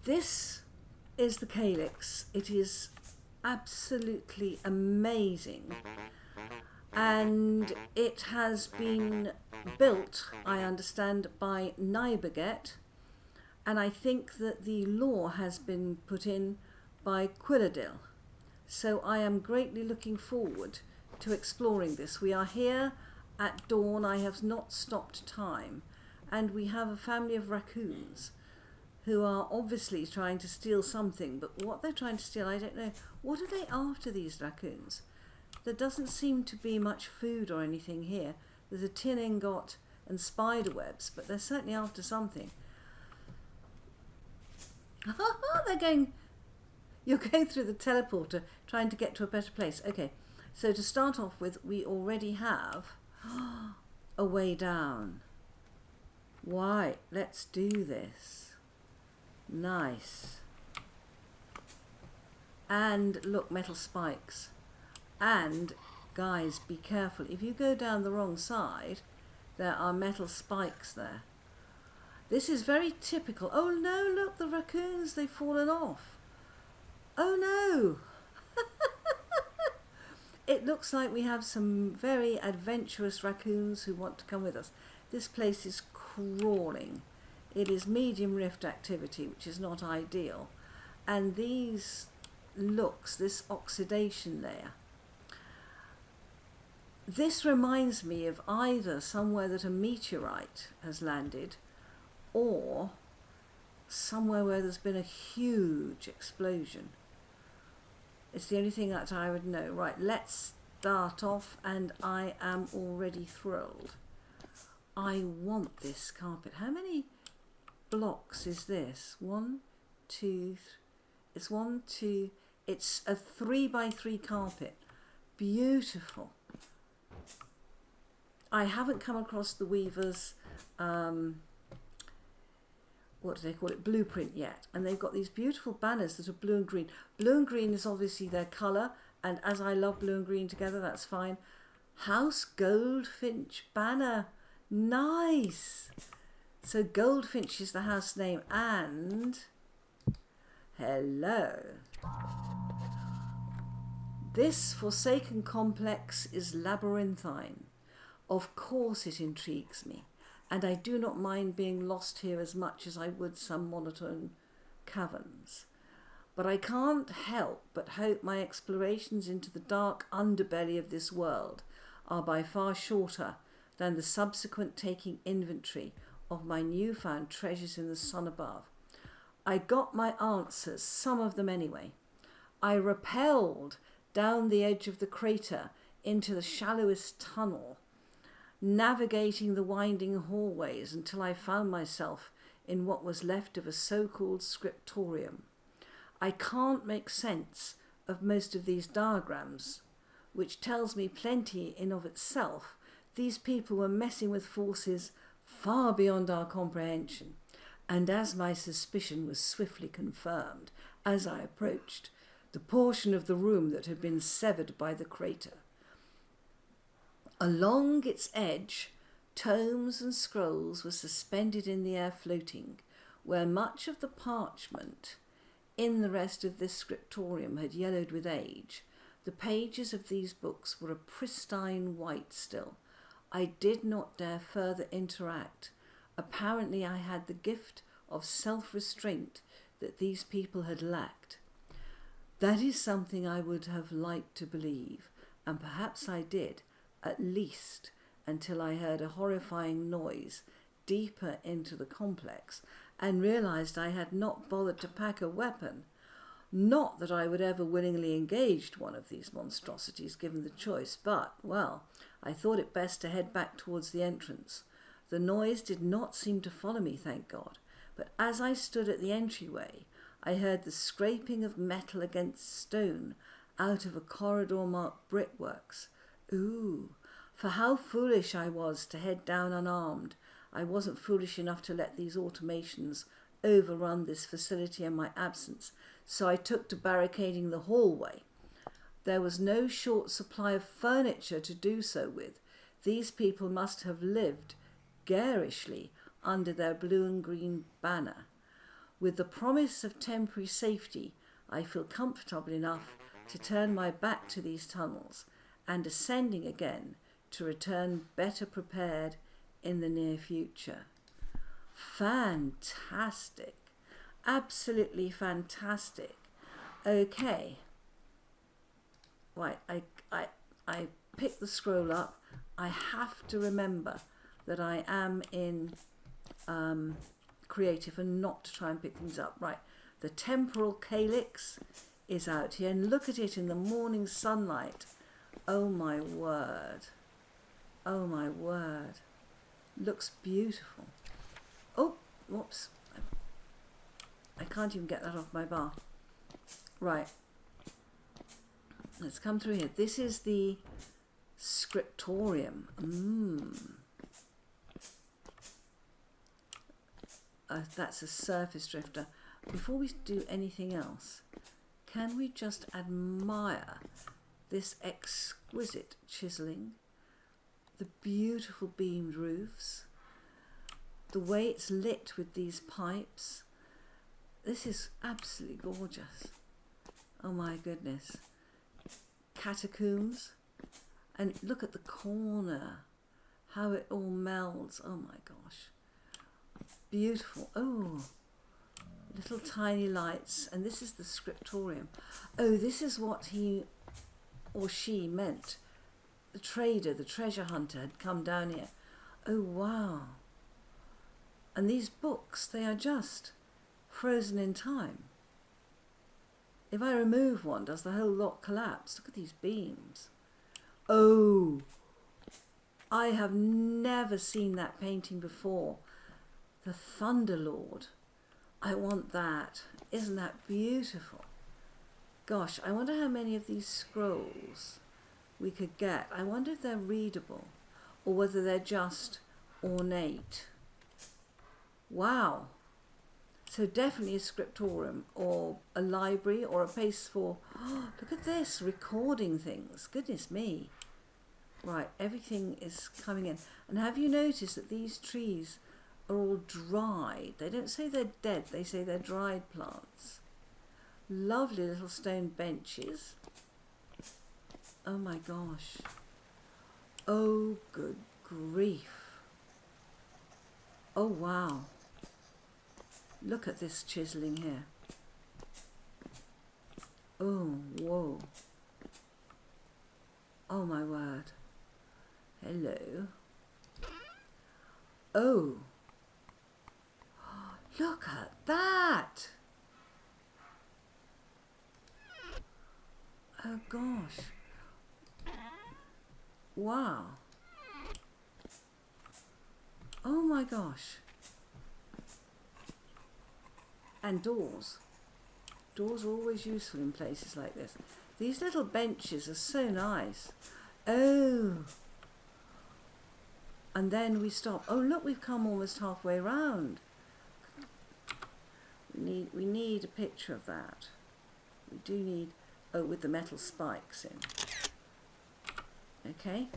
This is the Calix. It is absolutely amazing, and it has been built, I understand, by Nybygget, and I think that the lore has been put in by Quilladile. So I am greatly looking forward to exploring this. We are here at dawn. I have not stopped time, and we have a family of raccoons who are obviously trying to steal something, but what they're trying to steal, I don't know. What are they after, these raccoons? There doesn't seem to be much food or anything here. There's a tin ingot and spider webs, but they're certainly after something. They're going... You're going through the teleporter trying to get to a better place. Okay, so to start off with, we already have a way down. Right, let's do this. Nice. And look, metal spikes. And guys, be careful. If you go down the wrong side, there are metal spikes there. This is very typical. Oh no, look, the raccoons, they've fallen off. Oh no. It looks like we have some very adventurous raccoons who want to come with us. This place is crawling. It is medium rift activity, which is not ideal. And these looks, this oxidation layer, this reminds me of either somewhere that a meteorite has landed or somewhere where there's been a huge explosion. It's the only thing that I would know. Right, let's start off, and I am already thrilled. I want this carpet. How many blocks is this? 1, 2, it's 1, 2, it's a 3x3 carpet. Beautiful. I haven't come across the weavers, what do they call it, blueprint yet, and they've got these beautiful banners that are blue and green. Blue and green is obviously their colour, and as I love blue and green together, that's fine. House Goldfinch banner, nice. So Goldfinch is the house name, and hello. This forsaken complex is labyrinthine. Of course it intrigues me, and I do not mind being lost here as much as I would some monotone caverns. But I can't help but hope my explorations into the dark underbelly of this world are by far shorter than the subsequent taking inventory of my newfound treasures in the sun above. I got my answers, some of them anyway. I rappelled down the edge of the crater into the shallowest tunnel, navigating the winding hallways until I found myself in what was left of a so-called scriptorium. I can't make sense of most of these diagrams, which tells me plenty in of itself. These people were messing with forces far beyond our comprehension, and as my suspicion was swiftly confirmed as I approached the portion of the room that had been severed by the crater. Along its edge, tomes and scrolls were suspended in the air, floating, where much of the parchment in the rest of this scriptorium had yellowed with age. The pages of these books were a pristine white still. I did not dare further interact. Apparently I had the gift of self-restraint that these people had lacked. That is something I would have liked to believe, and perhaps I did, at least until I heard a horrifying noise deeper into the complex and realised I had not bothered to pack a weapon. Not that I would ever willingly engage one of these monstrosities given the choice, but, well, I thought it best to head back towards the entrance. The noise did not seem to follow me, thank God, but as I stood at the entryway, I heard the scraping of metal against stone out of a corridor marked brickworks. Ooh, for how foolish I was to head down unarmed. I wasn't foolish enough to let these automations overrun this facility in my absence, so I took to barricading the hallway. There was no short supply of furniture to do so with. These people must have lived garishly under their blue and green banner. With the promise of temporary safety, I feel comfortable enough to turn my back to these tunnels and ascending again to return better prepared in the near future. Fantastic. Absolutely fantastic. Okay. Right, I pick the scroll up. I have to remember that I am in creative and not to try and pick things up. Right, the temporal Calix is out here, and look at it in the morning sunlight. Oh my word. Oh my word. Looks beautiful. Oh, whoops. I can't even get that off my bar. Right. Let's come through here. This is the Scriptorum. That's a surface drifter. Before we do anything else, can we just admire this exquisite chiselling, the beautiful beamed roofs, the way it's lit with these pipes. This is absolutely gorgeous. Oh my goodness. Catacombs. And look at the corner, how it all melds. Oh my gosh. Beautiful. Oh, little tiny lights. And this is the Scriptorum. Oh, this is what he or she meant. The trader, the treasure hunter had come down here. Oh, wow. And these books, they are just frozen in time. If I remove one, does the whole lot collapse? Look at these beams. Oh, I have never seen that painting before. The Thunderlord. I want that. Isn't that beautiful? Gosh, I wonder how many of these scrolls we could get. I wonder if they're readable or whether they're just ornate. Wow. So definitely a Scriptorum or a library or a place for, oh, look at this, recording things. Goodness me. Right, everything is coming in. And have you noticed that these trees are all dried? They don't say they're dead, they say they're dried plants. Lovely little stone benches. Oh my gosh. Oh, good grief. Oh, wow. Look at this chiseling here. Oh, whoa. Oh my word. Hello. Oh. Look at that. Oh gosh. Wow. Oh my gosh. And doors. Doors are always useful in places like this. These little benches are so nice. Oh. And then we stop. Oh look, we've come almost halfway round. We need a picture of that. We do need, oh, with the metal spikes in. Okay.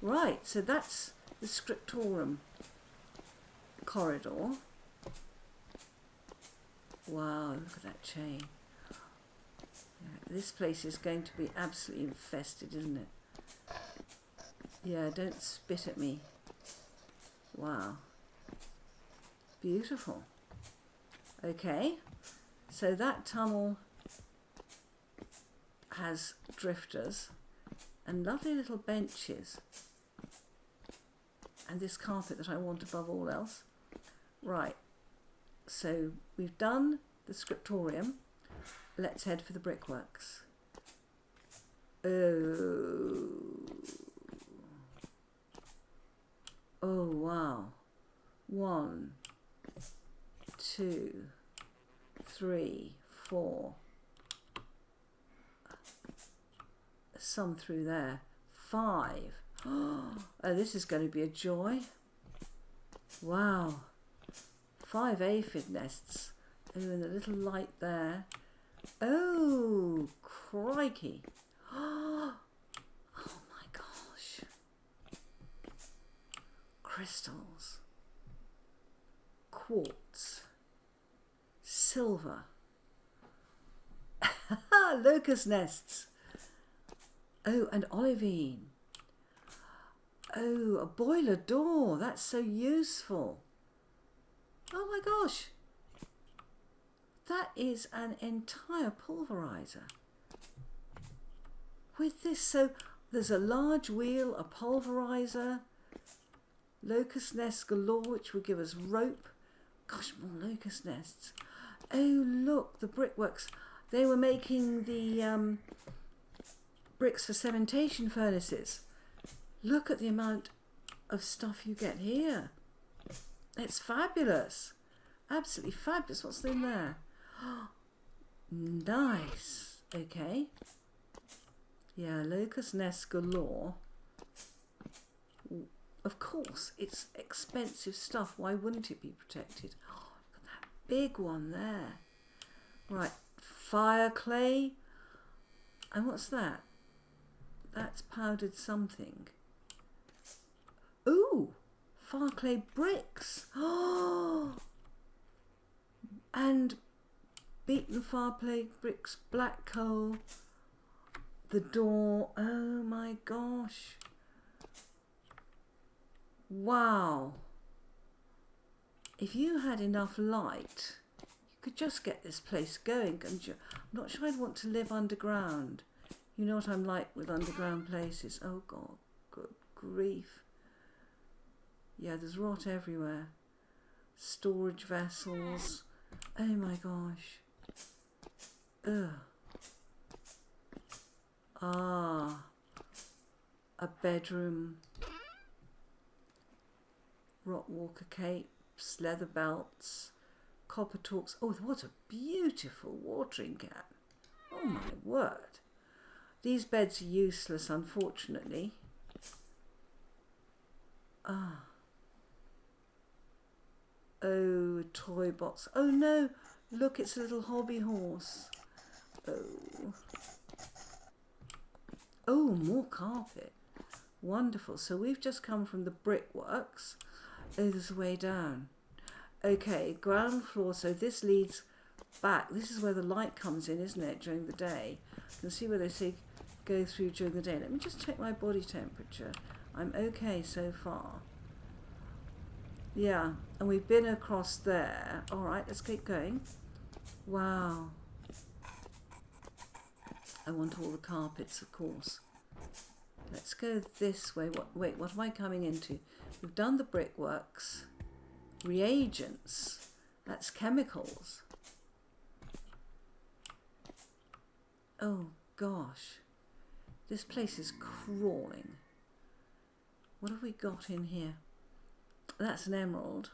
Right, so that's the Scriptorum corridor. Wow, look at that chain. Yeah, this place is going to be absolutely infested, isn't it? Yeah, don't spit at me. Wow. Beautiful. Okay, so that tunnel has drifters and lovely little benches and this carpet that I want above all else. Right, so we've done the Scriptorum. Let's head for the brickworks. Oh, oh wow. 1, 2, 3, 4. Some through there. 5. Oh, this is going to be a joy. Wow. 5 aphid nests. Oh, and a little light there. Oh, crikey. Oh my gosh. Crystals. Quartz. silver. Locust nests. Oh, and olivine. Oh, a boiler door. That's so useful. Oh my gosh. That is an entire pulverizer. With this, so there's a large wheel, a pulverizer, locust nests galore, which will give us rope. Gosh, more locust nests. Oh, look, the brickworks. They were making the bricks for cementation furnaces. Look at the amount of stuff you get here. It's fabulous. Absolutely fabulous. What's in there? Nice. Okay. Yeah, locust nest galore. Of course, it's expensive stuff. Why wouldn't it be protected? Oh, look at that big one there. Right, fire clay. And what's that? That's powdered something. Ooh, fire clay bricks. Oh, and beaten fire clay bricks, black coal. The door, oh my gosh. Wow. If you had enough light, you could just get this place going, couldn't you? I'm not sure I'd want to live underground. You know what I'm like with underground places. Oh God, good grief. Yeah, there's rot everywhere. Storage vessels. Oh my gosh. Ugh. Ah, a bedroom, rock walker capes, leather belts, copper talks. Oh, what a beautiful watering can. Oh my word. These beds are useless, unfortunately. Ah. Oh, a toy box. Oh no, look, it's a little hobby horse. Oh. Oh, more carpet. Wonderful. So we've just come from the brickworks. Oh, there's a way down. Okay, ground floor. So this leads back. This is where the light comes in, isn't it, during the day? You can see where they say go through during the day. Let me just check my body temperature. I'm okay so far. Yeah, and we've been across there. All right, let's keep going. Wow. I want all the carpets, of course. Let's go this way. Wait, what am I coming into? We've done the brickworks. Reagents. That's chemicals. Oh, gosh. This place is crawling. What have we got in here? That's an emerald.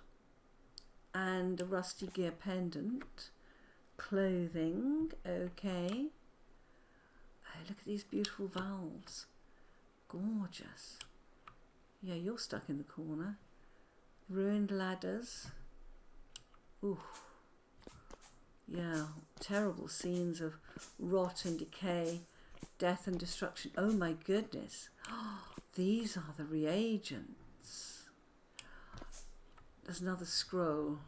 And a rusty gear pendant. Clothing. Okay. Oh, look at these beautiful valves. Gorgeous. Yeah, you're stuck in the corner. Ruined ladders. Ooh. Yeah, terrible scenes of rot and decay, death and destruction. Oh my goodness. These are the reagents. There's another scroll.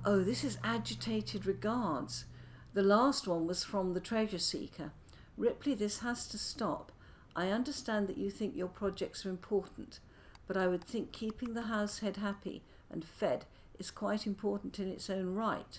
Oh, this is agitated regards. The last one was from the treasure seeker. Ripley, this has to stop. I understand that you think your projects are important, but I would think keeping the househead happy and fed is quite important in its own right.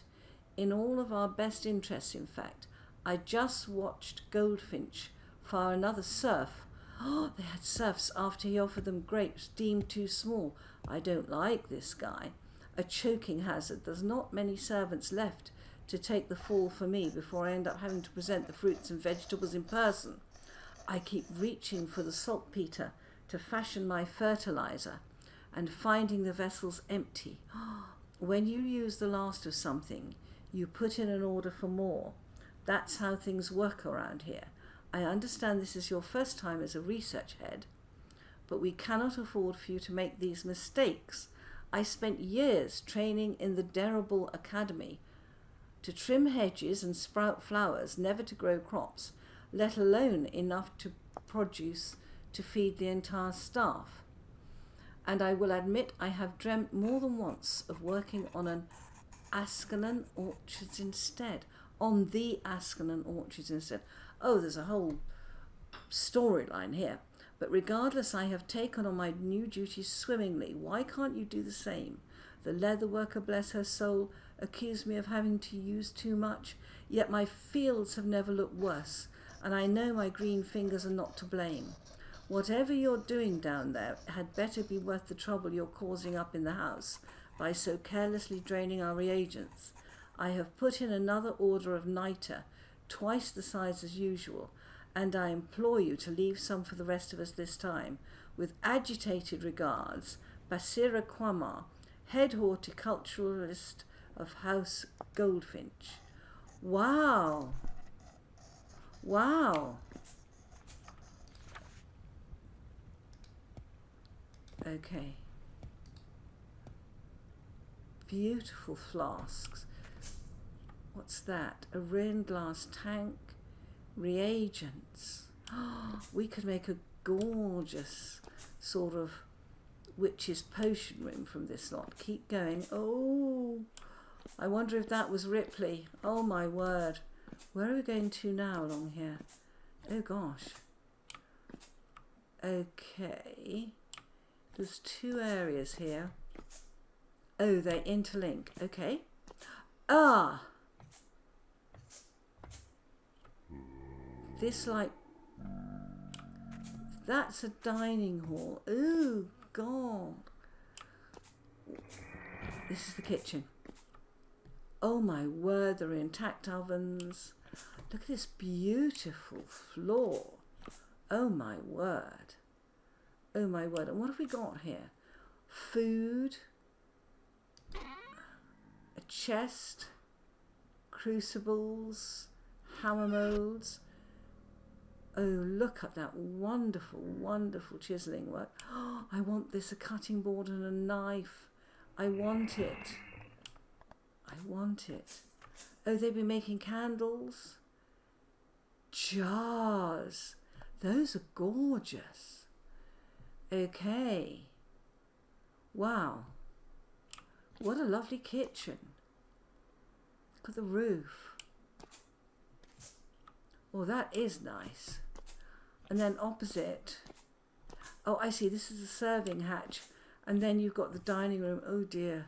In all of our best interests, in fact. I just watched Goldfinch fire another serf. Oh, they had serfs after he offered them grapes deemed too small. I don't like this guy. A choking hazard. There's not many servants left to take the fall for me before I end up having to present the fruits and vegetables in person. I keep reaching for the saltpeter to fashion my fertilizer and finding the vessels empty. When you use the last of something, you put in an order for more. That's how things work around here. I understand this is your first time as a research head, but we cannot afford for you to make these mistakes. I spent years training in the Derrible Academy to trim hedges and sprout flowers, never to grow crops, let alone enough to produce to feed the entire staff. And I will admit I have dreamt more than once of working on an Ascannon orchards instead. On the Ascannon orchards instead. Oh, there's a whole storyline here. But regardless, I have taken on my new duties swimmingly. Why can't you do the same? The leather worker, bless her soul, accused me of having to use too much, yet my fields have never looked worse, and I know my green fingers are not to blame. Whatever you're doing down there had better be worth the trouble you're causing up in the house by so carelessly draining our reagents. I have put in another order of niter, twice the size as usual, and I implore you to leave some for the rest of us this time. With agitated regards, Basira Kwama, head horticulturalist of House Goldfinch. Wow! Wow! Okay. Beautiful flasks. What's that? A rain glass tank. Reagents. We could make a gorgeous sort of witch's potion room from this lot. Keep going. Oh, I wonder if that was Ripley. Oh my word. Where are we going to now along here? Oh gosh. Okay. There's two areas here. Oh, they interlink. Okay. Ah! This like... That's a dining hall. Oh, God. This is the kitchen. Oh my word, there are intact ovens. Look at this beautiful floor. Oh my word. Oh my word. And what have we got here? Food. A chest. Crucibles. Hammer molds. Oh, look at that wonderful, wonderful chiselling work. Oh, I want this, a cutting board and a knife. I want it. I want it. Oh, they've been making candles. Jars. Those are gorgeous. Okay. Wow. What a lovely kitchen. Look at the roof. Oh, that is nice. And then opposite, oh, I see, this is the serving hatch. And then you've got the dining room. Oh dear.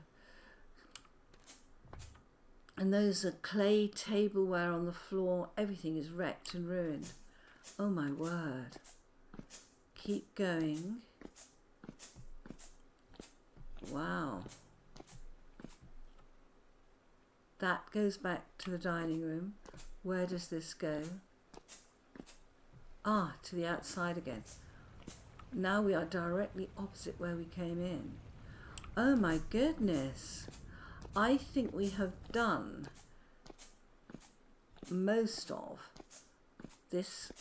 And those are clay tableware on the floor. Everything is wrecked and ruined. Oh my word. Keep going. Wow. That goes back to the dining room. Where does this go? Ah, to the outside again. Now we are directly opposite where we came in. Oh my goodness. I think we have done most of this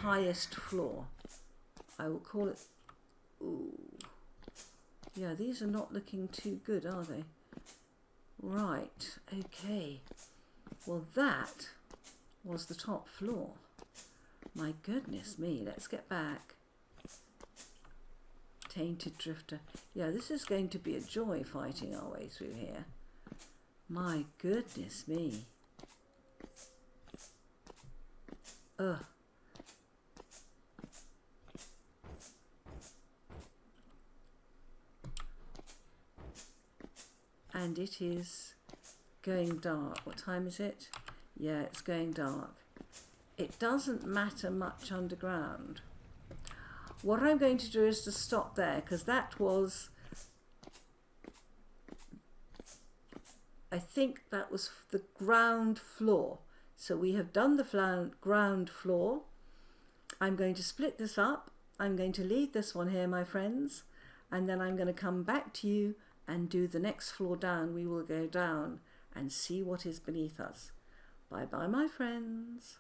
highest floor. I will call it... Ooh. Yeah, these are not looking too good, are they? Right, okay. Well, that was the top floor. My goodness me, let's get back. Tainted Drifter. Yeah, this is going to be a joy fighting our way through here. My goodness me. Ugh. And it is going dark. What time is it? Yeah, it's going dark. It doesn't matter much underground. What I'm going to do is to stop there, because that was... I think that was the ground floor. So we have done the ground floor. I'm going to split this up. I'm going to leave this one here, my friends. And then I'm going to come back to you and do the next floor down. We will go down and see what is beneath us. Bye bye, my friends.